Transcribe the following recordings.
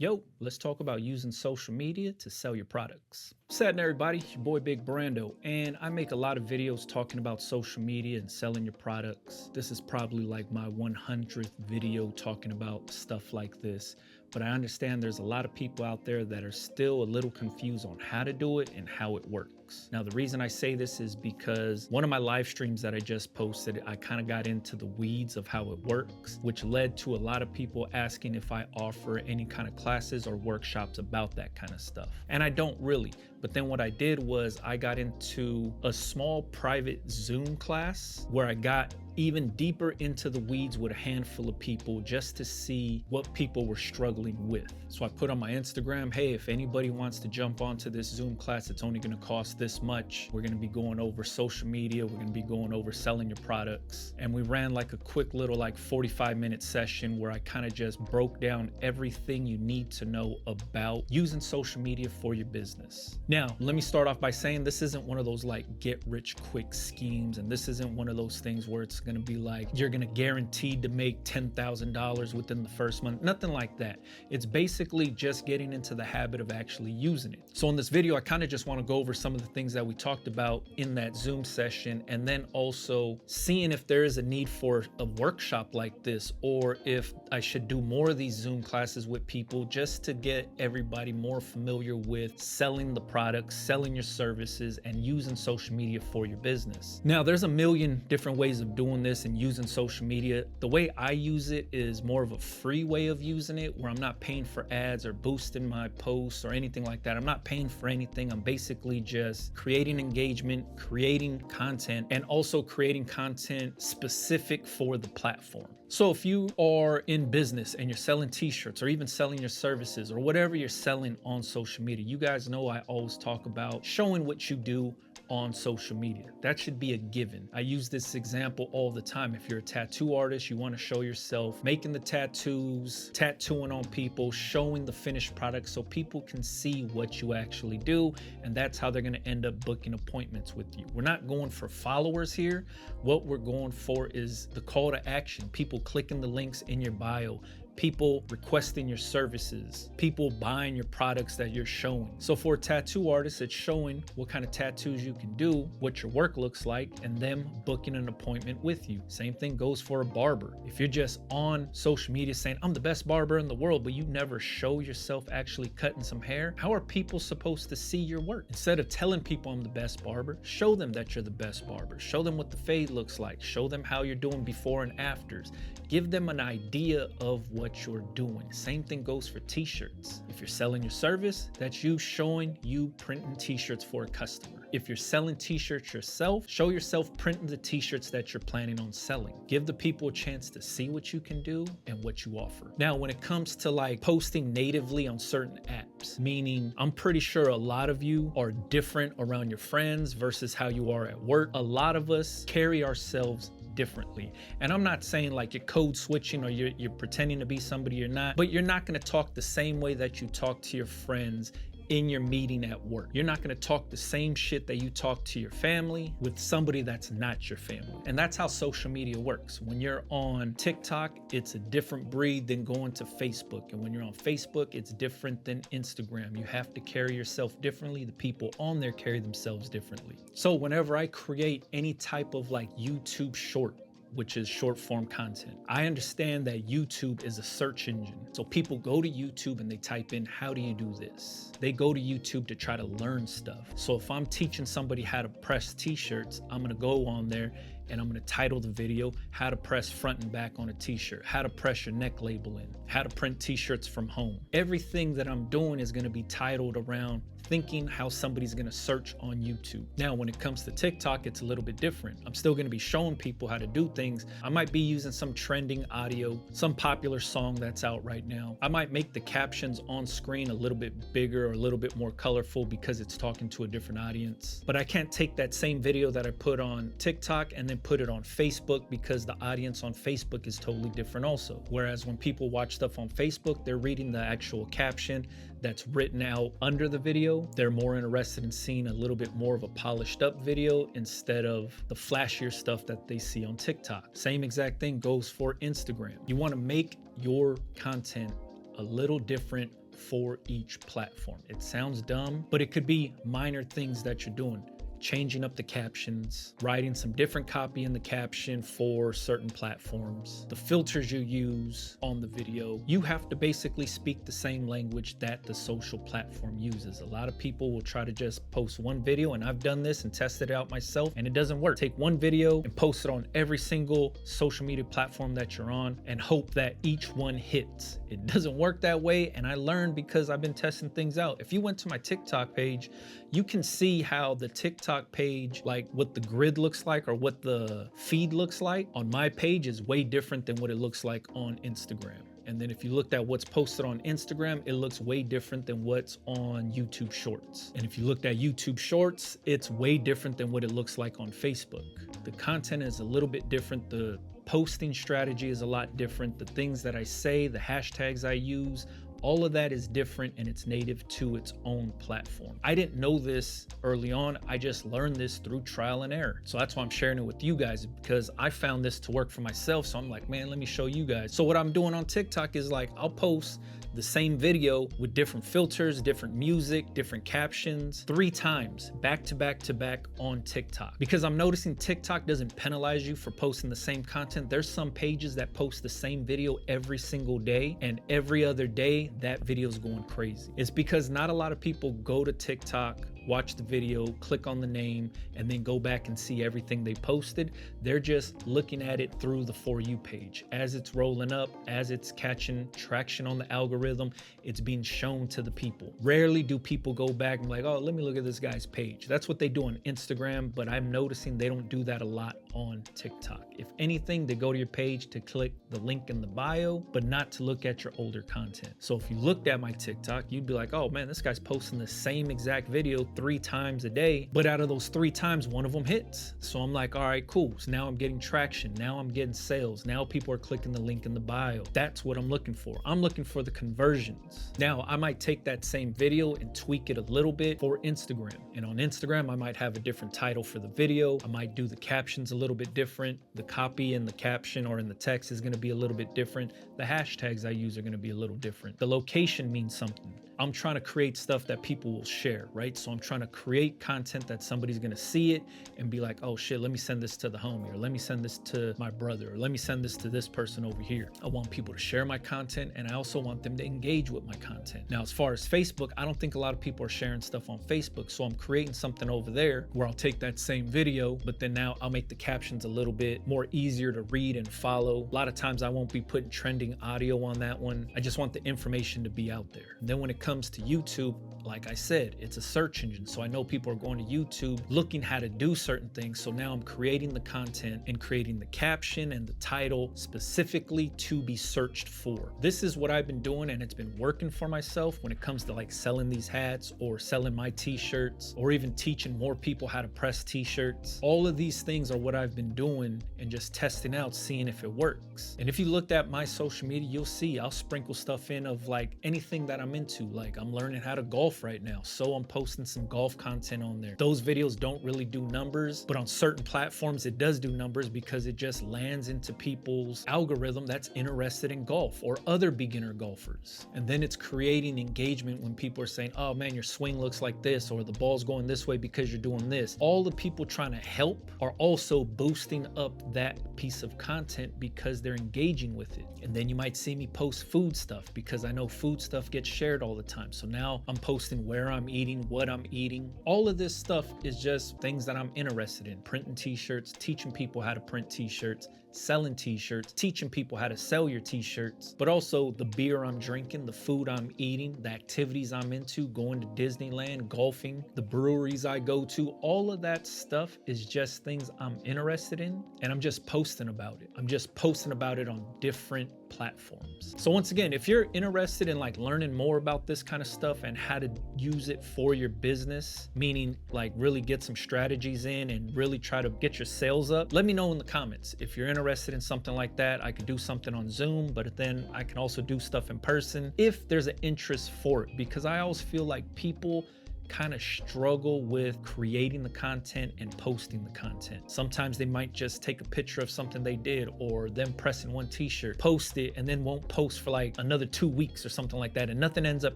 Yo, let's talk about using social media to sell your products. What's happening, everybody? It's your boy Big Brando, and I make a lot of videos talking about social media and selling your products. This is probably like my 100th video talking about stuff like this, but I understand there's a lot of people out there that are still a little confused on how to do it and how it works. Now, the reason I say this is because one of my live streams that I just posted, I kind of got into the weeds of how it works, which led to a lot of people asking if I offer any kind of classes or workshops about that kind of stuff. And I don't really. But then what I did was I got into a small private Zoom class where I got even deeper into the weeds with a handful of people just to see what people were struggling with. So I put on my Instagram, hey, if anybody wants to jump onto this Zoom class, it's only going to cost this much. We're going to be going over social media. We're going to be going over selling your products. And we ran like a quick little 45-minute session where I kind of just broke down everything you need to know about using social media for your business. Now, let me start off by saying this isn't one of those get rich quick schemes. And this isn't one of those things where it's going to be like you're going to guaranteed to make $10,000 within the first month. Nothing like that. It's basically just getting into the habit of actually using it. So in this video, I kind of just want to go over some of the things that we talked about in that Zoom session, and then also seeing if there is a need for a workshop like this, or if I should do more of these Zoom classes with people just to get everybody more familiar with selling the products, selling your services, and using social media for your business. Now, there's a million different ways of doing this and using social media. The way I use it is more of a free way of using it, where I'm not paying for ads or boosting my posts or anything like that. I'm not paying for anything. I'm basically just creating engagement, creating content, and also creating content specific for the platform. So if you are in business and you're selling t-shirts or even selling your services or whatever you're selling on social media, you guys know I always talk about showing what you do on social media. That should be a given. I use this example all the time. If you're a tattoo artist, you want to show yourself making the tattoos, tattooing on people, showing the finished product so people can see what you actually do. And that's how they're going to end up booking appointments with you. We're not going for followers here. What we're going for is the call to action. People clicking the links in your bio, people requesting your services, people buying your products that you're showing. So for a tattoo artist, it's showing what kind of tattoos you can do, what your work looks like, and them booking an appointment with you. Same thing goes for a barber. If you're just on social media saying, I'm the best barber in the world, but you never show yourself actually cutting some hair, how are people supposed to see your work? Instead of telling people I'm the best barber, show them that you're the best barber. Show them what the fade looks like. Show them how you're doing before and afters. Give them an idea of what you're doing. Same thing goes for t-shirts. If you're selling your service, that's you showing you printing t-shirts for a customer. If you're selling t-shirts yourself, show yourself printing the t-shirts that you're planning on selling. Give the people a chance to see what you can do and what you offer. Now, when it comes to posting natively on certain apps, meaning I'm pretty sure a lot of you are different around your friends versus how you are at work. A lot of us carry ourselves differently. And I'm not saying you're code switching or you're pretending to be somebody you're not, but you're not going to talk the same way that you talk to your friends in your meeting at work. You're not going to talk the same shit that you talk to your family with somebody that's not your family. And that's how social media works. When you're on TikTok, it's a different breed than going to Facebook. And when you're on Facebook, it's different than Instagram. You have to carry yourself differently. The people on there carry themselves differently. So whenever I create any type of YouTube short, which is short form content, I understand that YouTube is a search engine. So people go to YouTube and they type in, how do you do this? They go to YouTube to try to learn stuff. So if I'm teaching somebody how to press t-shirts, I'm gonna go on there and I'm gonna title the video, how to press front and back on a t-shirt, how to press your neck label in, how to print t-shirts from home. Everything that I'm doing is gonna be titled around thinking how somebody's gonna search on YouTube. Now, when it comes to TikTok, it's a little bit different. I'm still gonna be showing people how to do things. I might be using some trending audio, some popular song that's out right now. I might make the captions on screen a little bit bigger or a little bit more colorful because it's talking to a different audience. But I can't take that same video that I put on TikTok and then put it on Facebook because the audience on Facebook is totally different also. Whereas when people watch stuff on Facebook, they're reading the actual caption that's written out under the video. They're more interested in seeing a little bit more of a polished up video instead of the flashier stuff that they see on TikTok. Same exact thing goes for Instagram. You want to make your content a little different for each platform. It sounds dumb, but it could be minor things that you're doing. Changing up the captions, writing some different copy in the caption for certain platforms, the filters you use on the video. You have to basically speak the same language that the social platform uses. A lot of people will try to just post one video, and I've done this and tested it out myself, and it doesn't work. Take one video and post it on every single social media platform that you're on and hope that each one hits. It doesn't work that way, and I learned because I've been testing things out. If you went to my TikTok page, you can see how the TikTok page, like what the grid looks like or what the feed looks like on my page, is way different than what it looks like on Instagram. And then if you looked at what's posted on Instagram, it looks way different than what's on YouTube Shorts. And if you looked at YouTube Shorts, it's way different than what it looks like on Facebook. The content is a little bit different. The posting strategy is a lot different. The things that I say, the hashtags I use, all of that is different, and it's native to its own platform. I didn't know this early on. I just learned this through trial and error. So that's why I'm sharing it with you guys, because I found this to work for myself. So I'm like, man, let me show you guys. So what I'm doing on TikTok is like, I'll post the same video with different filters, different music, different captions 3 times back to back to back on TikTok, because I'm noticing TikTok doesn't penalize you for posting the same content. There's some pages that post the same video every single day, and every other day that video is going crazy. It's because not a lot of people go to TikTok, watch the video, click on the name, and then go back and see everything they posted. They're just looking at it through the For You page. As it's rolling up, as it's catching traction on the algorithm, it's being shown to the people. Rarely do people go back and be like, oh, let me look at this guy's page. That's what they do on Instagram, but I'm noticing they don't do that a lot on TikTok. If anything, they go to your page to click the link in the bio, but not to look at your older content. So if you looked at my TikTok, you'd be like, oh man, this guy's posting the same exact video 3 times a day, but out of those 3 times, one of them hits. So I'm like, all right, cool. So now I'm getting traction. Now I'm getting sales. Now people are clicking the link in the bio. That's what I'm looking for. I'm looking for the conversions. Now I might take that same video and tweak it a little bit for Instagram. And on Instagram, I might have a different title for the video. I might do the captions a little bit different. The copy in the caption or in the text is going to be a little bit different. The hashtags I use are going to be a little different. The location means something. I'm trying to create stuff that people will share, right? So I'm trying to create content that somebody's going to see it and be like, oh shit, let me send this to the homie, or let me send this to my brother, or let me send this to this person over here. I want people to share my content, and I also want them to engage with my content. Now, as far as Facebook, I don't think a lot of people are sharing stuff on Facebook. So I'm creating something over there where I'll take that same video, but then now I'll make the captions a little bit more easier to read and follow. A lot of times I won't be putting trending audio on that one. I just want the information to be out there. And then when it comes to YouTube, like I said, it's a search engine. So I know people are going to YouTube looking how to do certain things. So now I'm creating the content and creating the caption and the title specifically to be searched for. This is what I've been doing, and it's been working for myself when it comes to like selling these hats or selling my t-shirts, or even teaching more people how to press t-shirts. All of these things are what I've been doing and just testing out, seeing if it works. And if you looked at my social media, you'll see I'll sprinkle stuff in of like anything that I'm into. Like I'm learning how to golf right now, so I'm posting some golf content on there. Those videos don't really do numbers, but on certain platforms it does do numbers because it just lands into people's algorithm that's interested in golf or other beginner golfers. And then it's creating engagement when people are saying, oh man, your swing looks like this, or the ball's going this way because you're doing this. All the people trying to help are also boosting up that piece of content because they're engaging with it. And then you might see me post food stuff because I know food stuff gets shared all the time. So now I'm posting where I'm eating, what I'm eating. All of this stuff is just things that I'm interested in. Printing t-shirts, teaching people how to print t-shirts, selling t-shirts, teaching people how to sell your t-shirts, but also the beer I'm drinking, the food I'm eating, the activities I'm into, going to Disneyland, golfing, the breweries I go to. All of that stuff is just things I'm interested in, and I'm just posting about it. I'm just posting about it on different platforms. So once again, if you're interested in like learning more about this kind of stuff and how to use it for your business, meaning like really get some strategies in and really try to get your sales up, let me know in the comments. If you're interested in something like that, I could do something on Zoom, but then I can also do stuff in person if there's an interest for it, because I always feel like people kind of struggle with creating the content and posting the content. Sometimes they might just take a picture of something they did or them pressing one t-shirt, post it, and then won't post for like another 2 weeks or something like that, and nothing ends up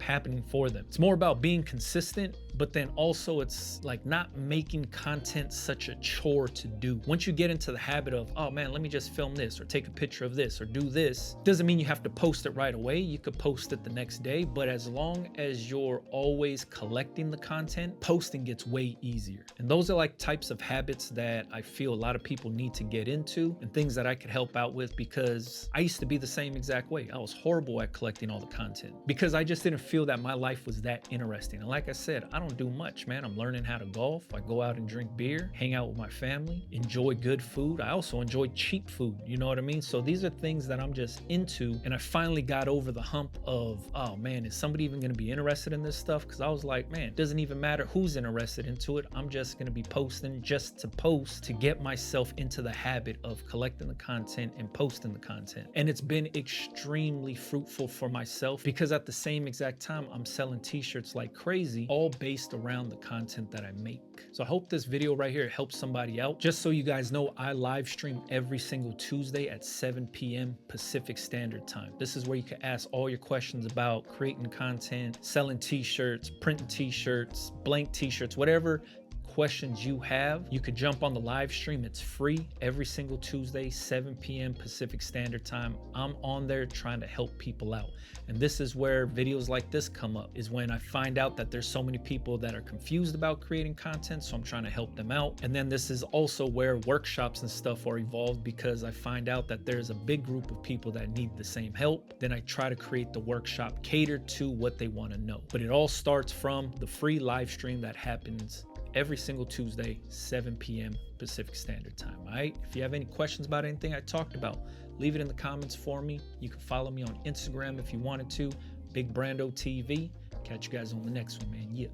happening for them. It's more about being consistent, but then also it's like not making content such a chore to do. Once you get into the habit of, oh man, let me just film this or take a picture of this or do this, doesn't mean you have to post it right away. You could post it the next day, but as long as you're always collecting the content, posting gets way easier. And those are like types of habits that I feel a lot of people need to get into and things that I could help out with, because I used to be the same exact way. I was horrible at collecting all the content because I just didn't feel that my life was that interesting. And like I said, I don't do much, man. I'm learning how to golf. I go out and drink beer, hang out with my family, enjoy good food. I also enjoy cheap food. You know what I mean? So these are things that I'm just into. And I finally got over the hump of, oh man, is somebody even going to be interested in this stuff? Because I was like, man, it doesn't even matter who's interested into it. I'm just going to be posting just to post, to get myself into the habit of collecting the content and posting the content. And it's been extremely fruitful for myself, because at the same exact time, I'm selling t-shirts like crazy, all based around the content that I make. So I hope this video right here helps somebody out. Just so you guys know, I live stream every single Tuesday at 7 p.m. Pacific Standard Time. This is where you can ask all your questions about creating content, selling t-shirts, printing t-shirts, blank t-shirts, whatever questions you have. You could jump on the live stream. It's free every single Tuesday, 7 p.m. Pacific Standard Time. I'm on there trying to help people out. And this is where videos like this come up, is when I find out that there's so many people that are confused about creating content. So I'm trying to help them out. And then this is also where workshops and stuff are evolved, because I find out that there's a big group of people that need the same help. Then I try to create the workshop catered to what they want to know. But it all starts from the free live stream that happens every single Tuesday, 7 p.m. Pacific Standard Time. All right. If you have any questions about anything I talked about, leave it in the comments for me. You can follow me on Instagram if you wanted to, Big Brando TV. Catch you guys on the next one, man. Yeah.